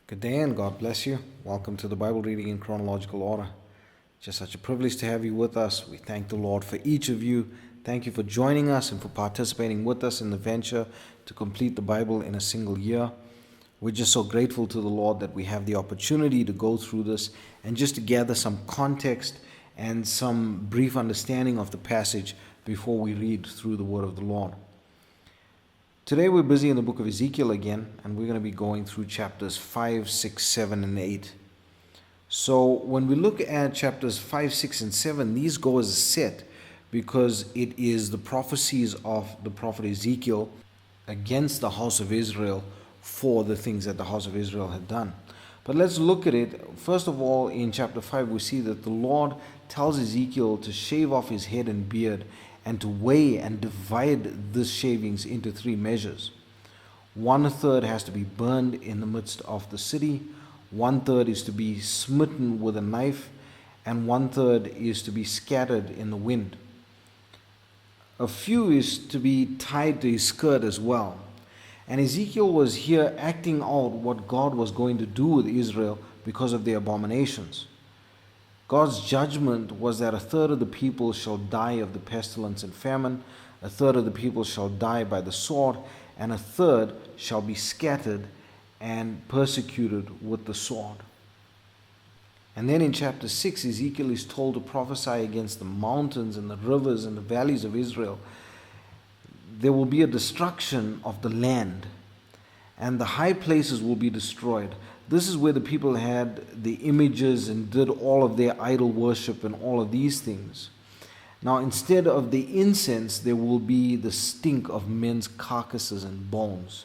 Good day and God bless you. Welcome to the Bible reading in chronological order. Just such a privilege to have you with us. We thank the Lord for each of you. Thank you for joining us and for participating with us in the venture to complete the Bible in a single year. We're just so grateful to the Lord that we have the opportunity to go through this and just to gather some context and some brief understanding of the passage before we read through the word of the Lord. Today we're busy in the book of Ezekiel again, and we're going to be going through chapters 5, 6, 7, and 8. So when we look at chapters 5, 6, and 7, these go as a set because it is the prophecies of the prophet Ezekiel against the house of Israel for the things that the house of Israel had done. But let's look at it. First of all, in chapter 5, we see that the Lord tells Ezekiel to shave off his head and beard and to weigh and divide the shavings into 3 measures. 1/3 has to be burned in the midst of the city, 1/3 is to be smitten with a knife, and 1/3 is to be scattered in the wind. A few is to be tied to his skirt as well. And Ezekiel was here acting out what God was going to do with Israel because of their abominations. God's judgment was that 1/3 of the people shall die of the pestilence and famine, 1/3 of the people shall die by the sword, and 1/3 shall be scattered and persecuted with the sword. And then in chapter 6, Ezekiel is told to prophesy against the mountains and the rivers and the valleys of Israel. There will be a destruction of the land, and the high places will be destroyed. This is where the people had the images and did all of their idol worship and all of these things. Now, instead of the incense, there will be the stink of men's carcasses and bones.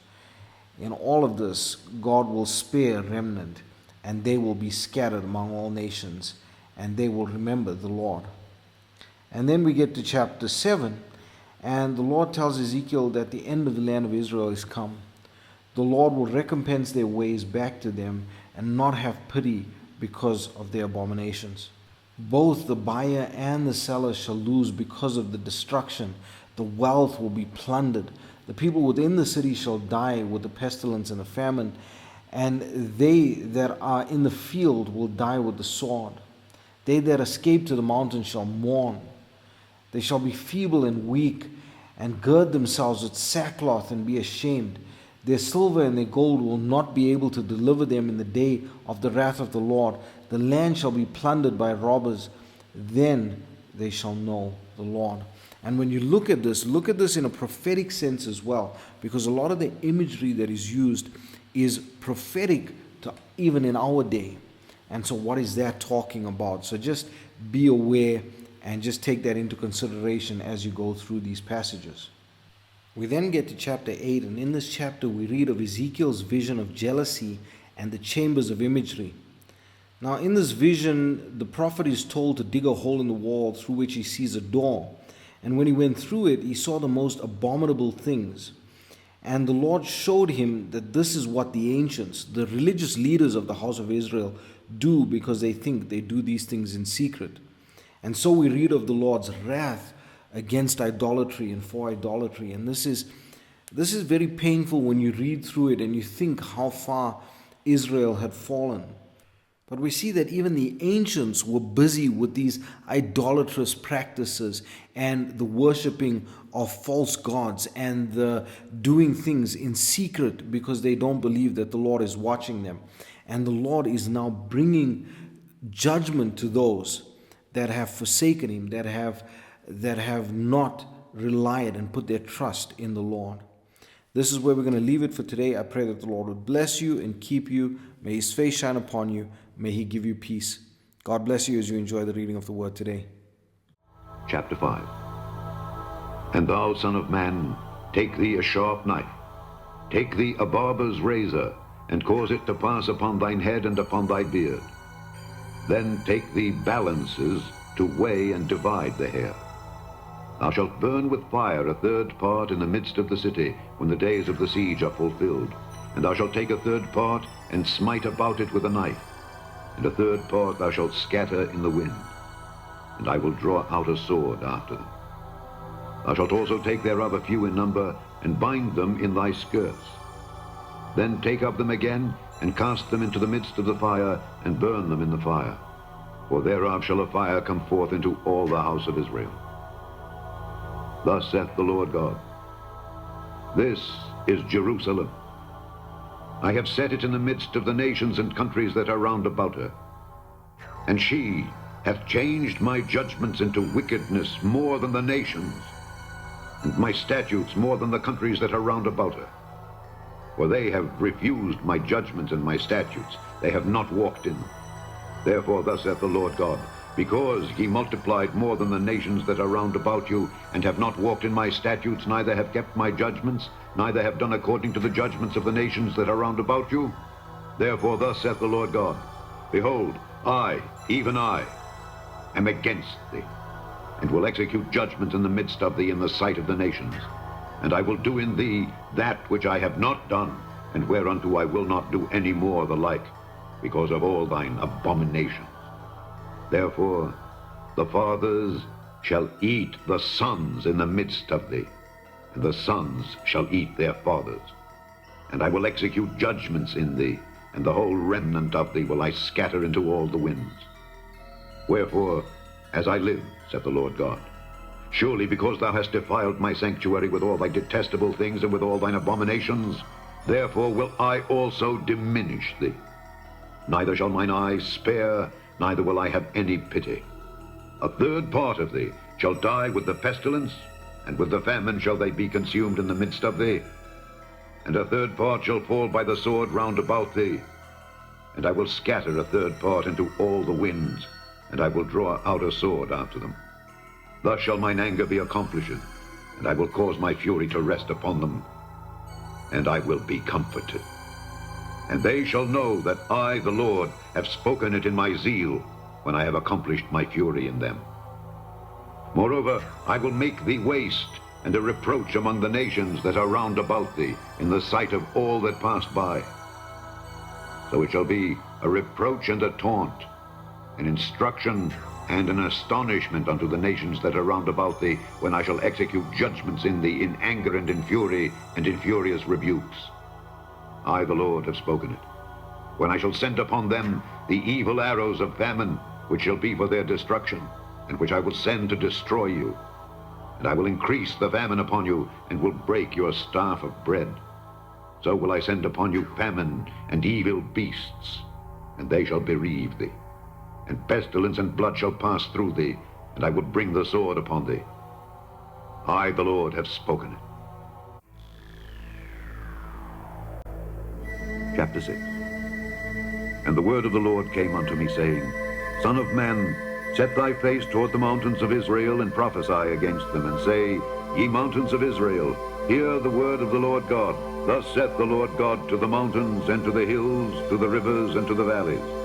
In all of this, God will spare a remnant, and they will be scattered among all nations, and they will remember the Lord. And then we get to chapter 7, and the Lord tells Ezekiel that the end of the land of Israel is come. The Lord will recompense their ways back to them and not have pity because of their abominations. Both the buyer and the seller shall lose because of the destruction. The wealth will be plundered. The people within the city shall die with the pestilence and the famine, and they that are in the field will die with the sword. They that escape to the mountains shall mourn. They shall be feeble and weak, and gird themselves with sackcloth and be ashamed. Their silver and their gold will not be able to deliver them in the day of the wrath of the Lord. The land shall be plundered by robbers. Then they shall know the Lord. And when you look at this in a prophetic sense as well, because a lot of the imagery that is used is prophetic to even in our day. And so what is that talking about? So just be aware and just take that into consideration as you go through these passages. We then get to chapter 8, and in this chapter we read of Ezekiel's vision of jealousy and the chambers of imagery. Now in this vision, the prophet is told to dig a hole in the wall through which he sees a door. And when he went through it, he saw the most abominable things. And the Lord showed him that this is what the ancients, the religious leaders of the house of Israel, do because they think they do these things in secret. And so we read of the Lord's wrath against idolatry and for idolatry. And this is very painful when you read through it and you think how far Israel had fallen. But we see that even the ancients were busy with these idolatrous practices and the worshipping of false gods and the doing things in secret because they don't believe that the Lord is watching them. And the Lord is now bringing judgment to those that have forsaken Him, that have not relied and put their trust in the Lord. This is where we're going to leave it for today. I pray that the Lord would bless you and keep you. May His face shine upon you. May He give you peace. God bless you as you enjoy the reading of the word today. Chapter 5. And thou, son of man, take thee a sharp knife, take thee a barber's razor, and cause it to pass upon thine head and upon thy beard. Then take thee balances to weigh and divide the hair. Thou shalt burn with fire 1/3 part in the midst of the city, when the days of the siege are fulfilled. And thou shalt take 1/3 part, and smite about it with a knife, and 1/3 part thou shalt scatter in the wind. And I will draw out a sword after them. Thou shalt also take thereof a few in number, and bind them in thy skirts. Then take of them again, and cast them into the midst of the fire, and burn them in the fire. For thereof shall a fire come forth into all the house of Israel. Thus saith the Lord God, This is Jerusalem. I have set it in the midst of the nations and countries that are round about her. And she hath changed my judgments into wickedness more than the nations, and my statutes more than the countries that are round about her. For they have refused my judgments and my statutes. They have not walked in them. Therefore thus saith the Lord God, because ye multiplied more than the nations that are round about you, and have not walked in my statutes, neither have kept my judgments, neither have done according to the judgments of the nations that are round about you, therefore thus saith the Lord God, Behold, I, even I, am against thee, and will execute judgment in the midst of thee in the sight of the nations. And I will do in thee that which I have not done, and whereunto I will not do any more the like, because of all thine abominations. Therefore the fathers shall eat the sons in the midst of thee, and the sons shall eat their fathers. And I will execute judgments in thee, and the whole remnant of thee will I scatter into all the winds. Wherefore, as I live, saith the Lord God, surely because thou hast defiled my sanctuary with all thy detestable things and with all thine abominations, therefore will I also diminish thee. Neither shall mine eyes spare, neither will I have any pity. A third part of thee shall die with the pestilence, and with the famine shall they be consumed in the midst of thee. And a third part shall fall by the sword round about thee. And I will scatter a third part into all the winds, and I will draw out a sword after them. Thus shall mine anger be accomplished, and I will cause my fury to rest upon them, and I will be comforted. And they shall know that I, the Lord, have spoken it in my zeal, when I have accomplished my fury in them. Moreover, I will make thee waste, and a reproach among the nations that are round about thee, in the sight of all that pass by. So it shall be a reproach and a taunt, an instruction and an astonishment unto the nations that are round about thee, when I shall execute judgments in thee in anger and in fury and in furious rebukes. I, the Lord, have spoken it. When I shall send upon them the evil arrows of famine, which shall be for their destruction, and which I will send to destroy you. And I will increase the famine upon you, and will break your staff of bread. So will I send upon you famine and evil beasts, and they shall bereave thee. And pestilence and blood shall pass through thee, and I will bring the sword upon thee. I, the Lord, have spoken it. Chapter 6. And the word of the Lord came unto me, saying, Son of man, set thy face toward the mountains of Israel, and prophesy against them, and say, Ye mountains of Israel, hear the word of the Lord God. Thus saith the Lord God to the mountains, and to the hills, to the rivers, and to the valleys.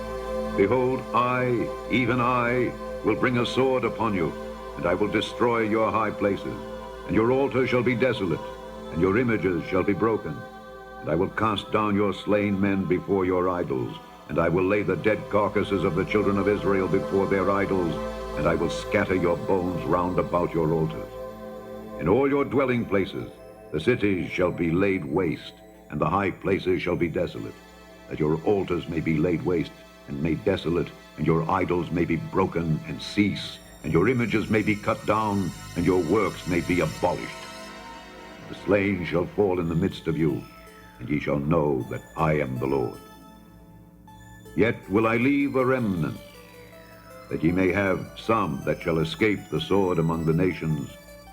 Behold, I, even I, will bring a sword upon you, and I will destroy your high places, and your altars shall be desolate, and your images shall be broken. And I will cast down your slain men before your idols, and I will lay the dead carcasses of the children of Israel before their idols, and I will scatter your bones round about your altars. In all your dwelling places the cities shall be laid waste, and the high places shall be desolate, that your altars may be laid waste and made desolate, and your idols may be broken and cease, and your images may be cut down, and your works may be abolished. The slain shall fall in the midst of you, and ye shall know that I am the Lord. Yet will I leave a remnant, that ye may have some that shall escape the sword among the nations,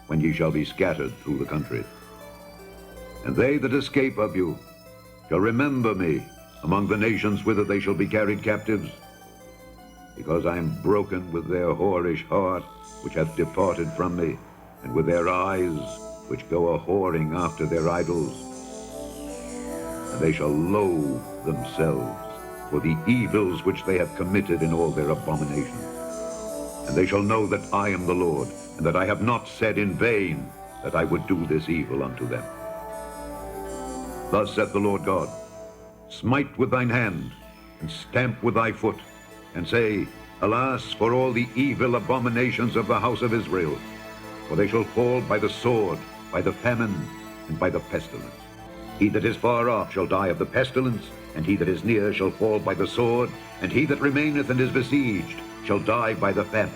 when ye shall be scattered through the country. And they that escape of you shall remember me among the nations whither they shall be carried captives, because I am broken with their whorish heart, which hath departed from me, and with their eyes, which go a-whoring after their idols. And they shall loathe themselves for the evils which they have committed in all their abominations. And they shall know that I am the Lord, and that I have not said in vain that I would do this evil unto them. Thus saith the Lord God, Smite with thine hand, and stamp with thy foot, and say, Alas, for all the evil abominations of the house of Israel, for they shall fall by the sword, by the famine, and by the pestilence. He that is far off shall die of the pestilence, and he that is near shall fall by the sword, and he that remaineth and is besieged shall die by the famine.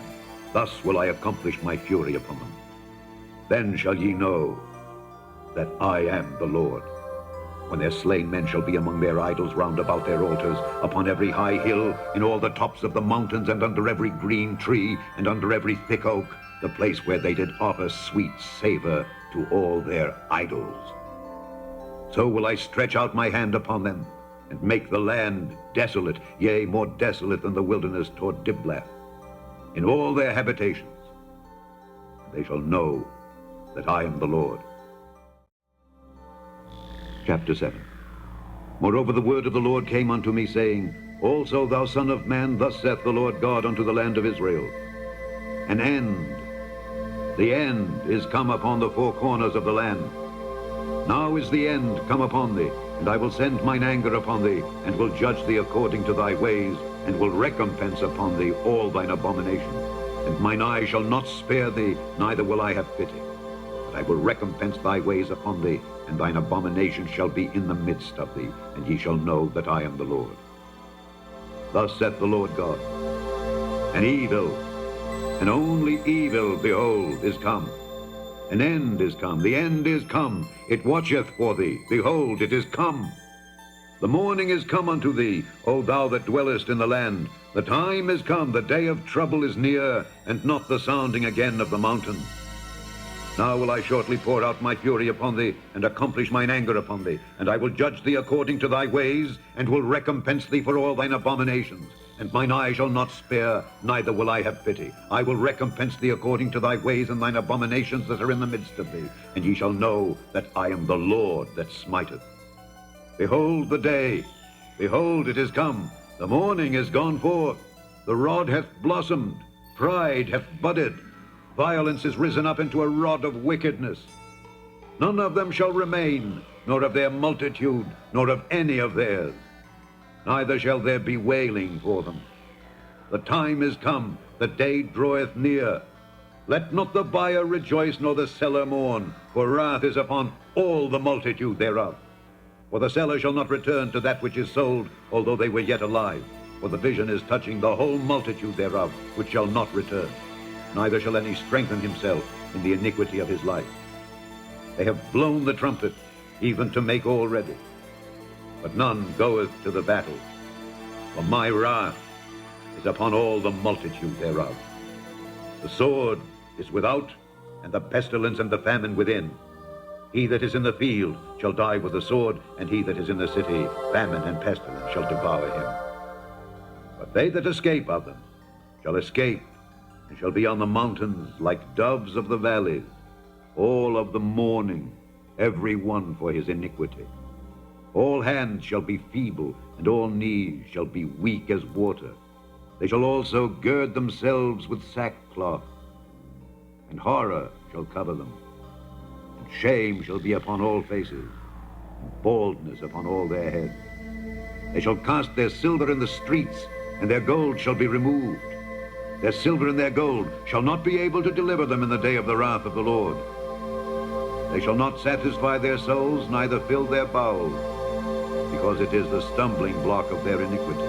Thus will I accomplish my fury upon them. Then shall ye know that I am the Lord. When their slain men shall be among their idols round about their altars, upon every high hill, in all the tops of the mountains, and under every green tree, and under every thick oak, the place where they did offer sweet savour to all their idols. So will I stretch out my hand upon them, and make the land desolate, yea, more desolate than the wilderness toward Diblath, in all their habitations. They shall know that I am the Lord. Chapter 7. Moreover, the word of the Lord came unto me, saying, Also, thou son of man, thus saith the Lord God unto the land of Israel, An end, the end is come upon the four corners of the land. Now is the end come upon thee, and I will send mine anger upon thee, and will judge thee according to thy ways, and will recompense upon thee all thine abominations. And mine eye shall not spare thee, neither will I have pity. But I will recompense thy ways upon thee, and thine abomination shall be in the midst of thee, and ye shall know that I am the Lord. Thus saith the Lord God, An evil, and only evil, behold, is come. An end is come, the end is come, it watcheth for thee, behold, it is come. The morning is come unto thee, O thou that dwellest in the land. The time is come, the day of trouble is near, and not the sounding again of the mountain. Now will I shortly pour out my fury upon thee, and accomplish mine anger upon thee, and I will judge thee according to thy ways, and will recompense thee for all thine abominations. And mine eye shall not spare, neither will I have pity. I will recompense thee according to thy ways and thine abominations that are in the midst of thee, and ye shall know that I am the Lord that smiteth. Behold the day, behold it is come, the morning is gone forth, the rod hath blossomed, pride hath budded, violence is risen up into a rod of wickedness. None of them shall remain, nor of their multitude, nor of any of theirs. Neither shall there be wailing for them. The time is come, the day draweth near. Let not the buyer rejoice, nor the seller mourn, for wrath is upon all the multitude thereof. For the seller shall not return to that which is sold, although they were yet alive. For the vision is touching the whole multitude thereof, which shall not return. Neither shall any strengthen himself in the iniquity of his life. They have blown the trumpet, even to make all ready. But none goeth to the battle. For my wrath is upon all the multitude thereof. The sword is without, and the pestilence and the famine within. He that is in the field shall die with the sword, and he that is in the city, famine and pestilence shall devour him. But they that escape of them shall escape, and shall be on the mountains like doves of the valleys, all of the mourning, every one for his iniquity. All hands shall be feeble, and all knees shall be weak as water. They shall also gird themselves with sackcloth, and horror shall cover them. And shame shall be upon all faces, and baldness upon all their heads. They shall cast their silver in the streets, and their gold shall be removed. Their silver and their gold shall not be able to deliver them in the day of the wrath of the Lord. They shall not satisfy their souls, neither fill their bowels, because it is the stumbling block of their iniquity.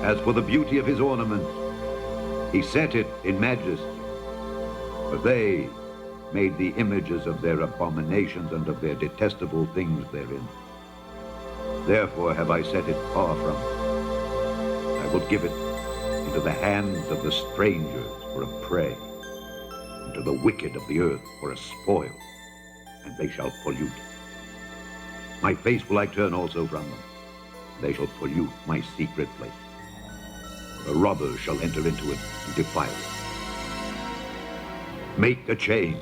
As for the beauty of his ornament, he set it in majesty, but they made the images of their abominations and of their detestable things therein. Therefore have I set it far from them. I will give it into the hands of the strangers for a prey, and to the wicked of the earth for a spoil, and they shall pollute it. My face will I turn also from them. They shall pollute my secret place. The robbers shall enter into it and defile it. Make a change,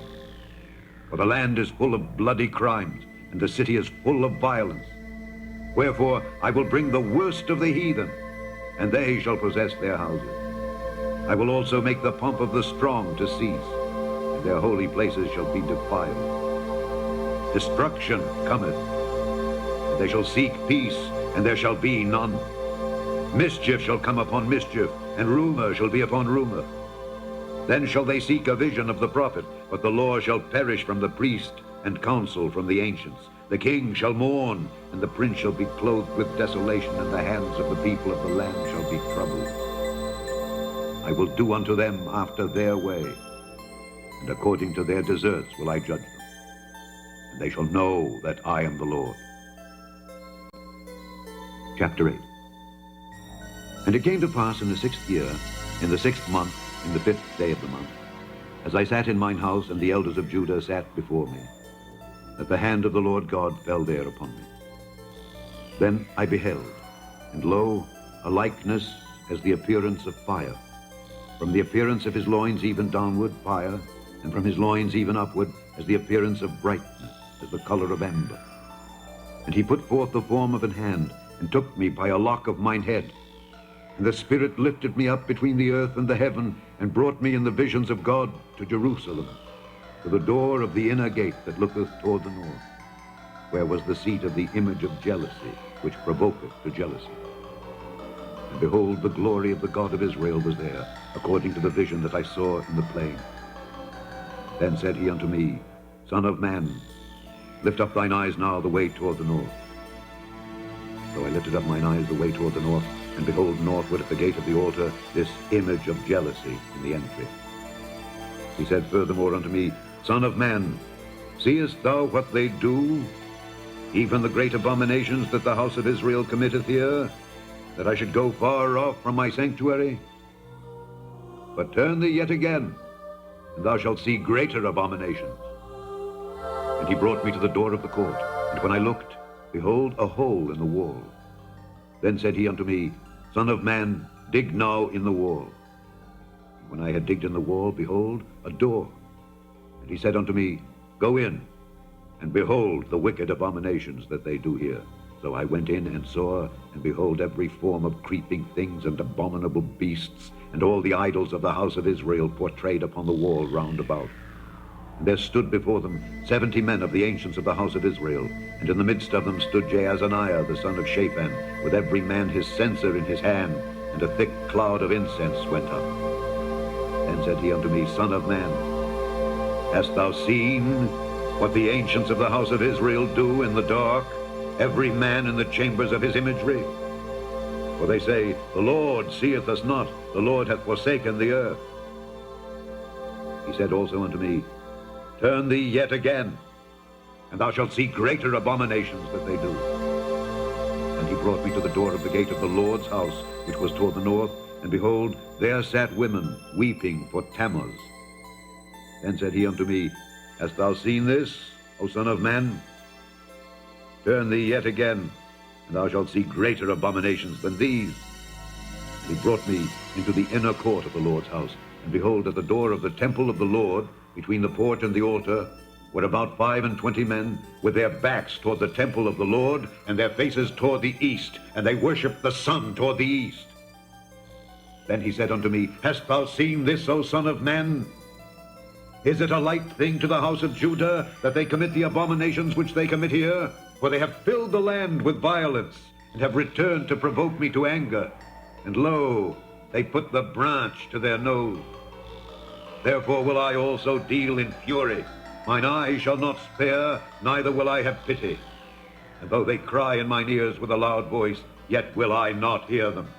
for the land is full of bloody crimes, and the city is full of violence. Wherefore I will bring the worst of the heathen, and they shall possess their houses. I will also make the pomp of the strong to cease, and their holy places shall be defiled. Destruction cometh, and they shall seek peace, and there shall be none. Mischief shall come upon mischief, and rumor shall be upon rumor. Then shall they seek a vision of the prophet, but the law shall perish from the priest, and counsel from the ancients. The king shall mourn, and the prince shall be clothed with desolation, and the hands of the people of the land shall be troubled. I will do unto them after their way, and according to their deserts will I judge them. And they shall know that I am the Lord. Chapter 8. And it came to pass in the 6th year, in the 6th month, in the 5th day of the month, as I sat in mine house, and the elders of Judah sat before me, that the hand of the Lord God fell there upon me. Then I beheld, and lo, a likeness as the appearance of fire. From the appearance of his loins even downward, fire, and from his loins even upward, as the appearance of brightness, as the color of amber. And he put forth the form of an hand, and took me by a lock of mine head. And the Spirit lifted me up between the earth and the heaven, and brought me in the visions of God to Jerusalem, to the door of the inner gate that looketh toward the north, where was the seat of the image of jealousy, which provoketh to jealousy. And behold, the glory of the God of Israel was there, according to the vision that I saw in the plain. Then said he unto me, Son of man, lift up thine eyes now the way toward the north. So I lifted up mine eyes the way toward the north, and behold, northward at the gate of the altar, this image of jealousy in the entry. He said furthermore unto me, Son of man, seest thou what they do, even the great abominations that the house of Israel committeth here, that I should go far off from my sanctuary? But turn thee yet again, and thou shalt see greater abominations. And he brought me to the door of the court, and when I looked, behold, a hole in the wall. Then said he unto me, Son of man, dig now in the wall. When I had digged in the wall, behold, a door. And he said unto me, Go in, and behold the wicked abominations that they do here. So I went in and saw, and behold, every form of creeping things and abominable beasts, and all the idols of the house of Israel portrayed upon the wall round about. And there stood before them 70 men of the ancients of the house of Israel, and in the midst of them stood Jaazaniah the son of Shaphan, with every man his censer in his hand, and a thick cloud of incense went up. Then said he unto me, Son of man, hast thou seen what the ancients of the house of Israel do in the dark, every man in the chambers of his imagery? For they say, The Lord seeth us not, the Lord hath forsaken the earth. He said also unto me, Turn thee yet again, and thou shalt see greater abominations that they do. And he brought me to the door of the gate of the Lord's house, which was toward the north, and behold, there sat women weeping for Tammuz. Then said he unto me, Hast thou seen this, O son of man? Turn thee yet again, and thou shalt see greater abominations than these. And he brought me into the inner court of the Lord's house, and behold, at the door of the temple of the Lord, between the porch and the altar, were about 25 men, with their backs toward the temple of the Lord, and their faces toward the east, and they worshipped the sun toward the east. Then he said unto me, Hast thou seen this, O son of man? Is it a light thing to the house of Judah that they commit the abominations which they commit here? For they have filled the land with violence, and have returned to provoke me to anger. And lo, they put the branch to their nose. Therefore will I also deal in fury. Mine eye shall not spare, neither will I have pity. And though they cry in mine ears with a loud voice, yet will I not hear them.